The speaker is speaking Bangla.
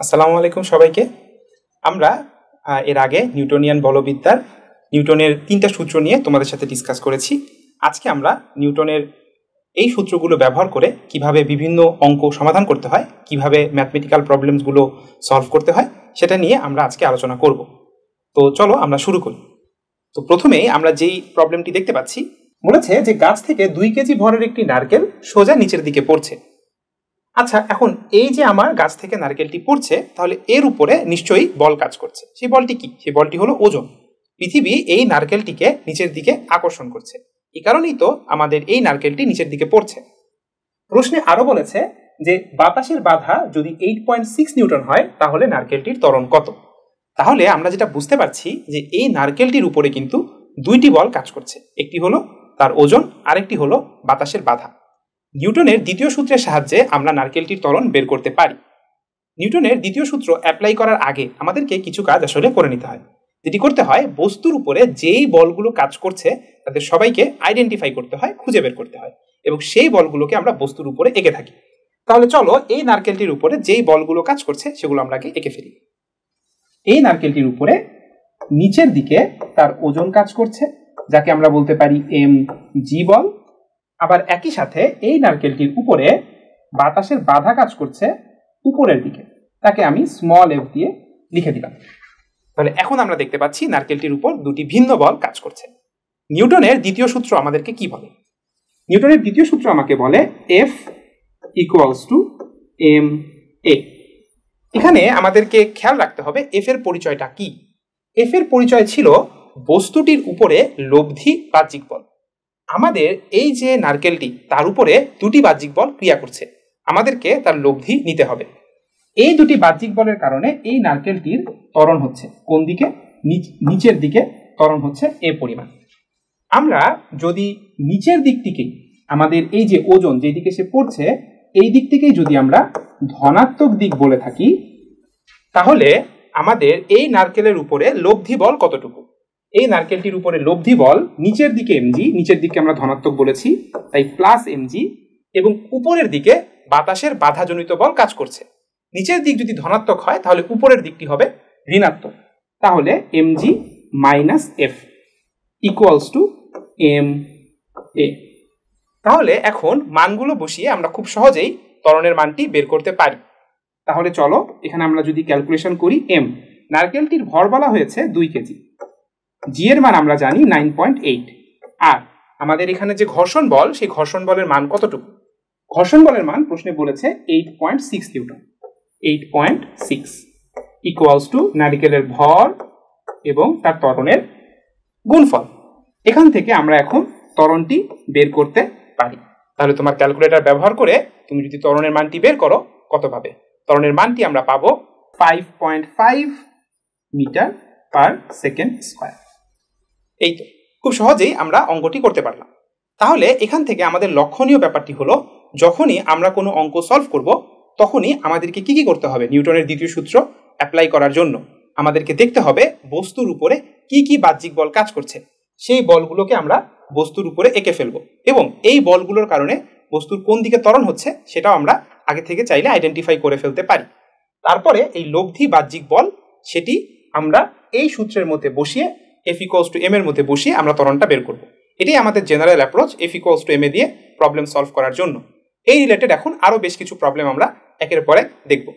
আসসালামু আলাইকুম সবাইকে। আমরা এর আগে নিউটনিয়ান বলবিদ্যার নিউটনের 3টা সূত্র নিয়ে তোমাদের সাথে ডিসকাস করেছি। আজকে আমরা নিউটনের এই সূত্রগুলো ব্যবহার করে কিভাবে বিভিন্ন অঙ্ক সমাধান করতে হয়, কিভাবে ম্যাথমেটিক্যাল প্রবলেমসগুলো সলভ করতে হয় সেটা নিয়ে আমরা আজকে আলোচনা করব। তো চলো আমরা শুরু করি। তো প্রথমেই আমরা যেই প্রবলেমটি দেখতে পাচ্ছি, বলেছে যে গাছ থেকে 2 কেজি ভরের একটি নারকেল সোজা নিচের দিকে পড়ছে। আচ্ছা, এখন এই যে আমার গাছ থেকে নারকেলটি পড়ছে, তাহলে এর উপরে নিশ্চয়ই বল কাজ করছে। সেই বলটি কি? সেই বলটি হলো ওজন। পৃথিবী এই নারকেলটিকে নিচের দিকে আকর্ষণ করছে, এই কারণেই তো আমাদের এই নারকেলটি নিচের দিকে পড়ছে। প্রশ্নে আরো বলেছে যে বাতাসের বাধা যদি 8.6 নিউটন হয় তাহলে নারকেলটির ত্বরণ কত। তাহলে আমরা যেটা বুঝতে পারছি যে এই নারকেলটির উপরে কিন্তু 2টি বল কাজ করছে, একটি হলো তার ওজন, আরেকটি হলো বাতাসের বাধা। নিউটনের দ্বিতীয় সূত্রের সাহায্যে আমরা নারকেলটির ত্বরণ বের করতে পারি। নিউটনের দ্বিতীয় সূত্র অ্যাপ্লাই করার আগে আমাদেরকে কিছু কাজ আসলে করে নিতে হয়। যেটি করতে হয়, বস্তুর উপরে যেই বলগুলো কাজ করছে তাদের সবাইকে আইডেন্টিফাই করতে হয়, খুঁজে বের করতে হয়, এবং সেই বলগুলোকে আমরা বস্তুর উপরে এঁকে থাকি। তাহলে চলো এই নারকেলটির উপরে যেই বলগুলো কাজ করছে সেগুলো আমরা আগে এঁকে ফেলি। এই নারকেলটির উপরে নিচের দিকে তার ওজন কাজ করছে, যাকে আমরা বলতে পারি mg বল। আবার একই সাথে এই নারকেলটির উপরে বাতাসের বাধা কাজ করছে উপরের দিকে, তাকে আমি স্মল f দিয়ে লিখে দিলাম। তাহলে এখন আমরা দেখতে পাচ্ছি নারকেলটির উপর 2টি ভিন্ন বল কাজ করছে। নিউটনের দ্বিতীয় সূত্র আমাদেরকে কি বলে? নিউটনের দ্বিতীয় সূত্র আমাকে বলে F = ma। এখানে আমাদেরকে খেয়াল রাখতে হবে F এর পরিচয়টা কি। F এর পরিচয় ছিল বস্তুটির উপরে লব্ধি বাহ্যিক বল। আমাদের এই যে নারকেলটি, তার উপরে 2টি বাহ্যিক বল ক্রিয়া করছে, আমাদেরকে তার লব্ধি নিতে হবে। এই 2টি বাহ্যিক বলের কারণে এই নারকেলটির ত্বরণ হচ্ছে কোন দিকে? নিচের দিকে ত্বরণ হচ্ছে এ পরিমাণ। আমরা যদি নিচের দিকটিকে, আমাদের এই যে ওজন যেদিকে সে পড়ছে, এই দিক থেকেই যদি আমরা ধনাত্মক দিক বলে থাকি, তাহলে আমাদের এই নারকেলের উপরে লব্ধি বল কতটুকু? এই নারকেলটির উপরে লব্ধি বল নিচের দিকে mg, নিচের দিকে আমরা ধনাত্মক বলেছি তাই +mg, এবং উপরের দিকে বাতাসের বাধাজনিত বল কাজ করছে। নিচের দিক যদি ধনাত্মক হয় তাহলে উপরের দিকটি হবে ঋণাত্মক, তাহলে mg - f = ma। তাহলে এখন মানগুলো বসিয়ে আমরা খুব সহজেই ত্বরণের মানটি বের করতে পারি। তাহলে চলো এখানে আমরা যদি ক্যালকুলেশন করি, নারকেলটির ভর বলা হয়েছে 2 কেজি, জি এর মান আমরা জানি 9.8, আর আমাদের এখানে যে ঘর্ষণ বল, সেই ঘর্ষণ বলের মান কতটুকু? ঘর্ষণ বলের মান প্রশ্নে বলেছে 8.6 নিউটন। 8.6 = নারকেলের ভর এবং তার ত্বরণের গুণফল। এখান থেকে আমরা এখন ত্বরণটি বের করতে পারি। তাহলে তোমার ক্যালকুলেটর ব্যবহার করে তুমি যদি ত্বরণের মানটি বের করো, কত পাবে? ত্বরণের মানটি আমরা পাবো 5.5 মিটার/সেকেন্ড স্কয়ার। এই তো, খুব সহজেই আমরা অঙ্কটি করতে পারলাম। তাহলে এখান থেকে আমাদের লক্ষণীয় ব্যাপারটি হলো, যখনই আমরা কোনো অঙ্ক সলভ করব তখনই আমাদেরকে কি করতে হবে? নিউটনের দ্বিতীয় সূত্র অ্যাপ্লাই করার জন্য আমাদেরকে দেখতে হবে বস্তুর উপরে কি বাহ্যিক বল কাজ করছে, সেই বলগুলোকে আমরা বস্তুর উপরে এঁকে ফেলবো, এবং এই বলগুলোর কারণে বস্তুর কোন দিকে ত্বরণ হচ্ছে সেটাও আমরা আগে থেকে চাইলে আইডেন্টিফাই করে ফেলতে পারি। তারপরে এই লব্ধি বাহ্যিক বল, সেটি আমরা এই সূত্রের মধ্যে বসিয়ে F = m এর মধ্যে বসিয়ে আমরা ত্বরণটা বের করব। এটাই আমাদের জেনারেল অ্যাপ্রোচ F = ma দিয়ে প্রবলেম সলভ করার জন্য। এই রিলেটেড এখন আরো বেশ কিছু প্রবলেম আমরা একের পর এক দেখব।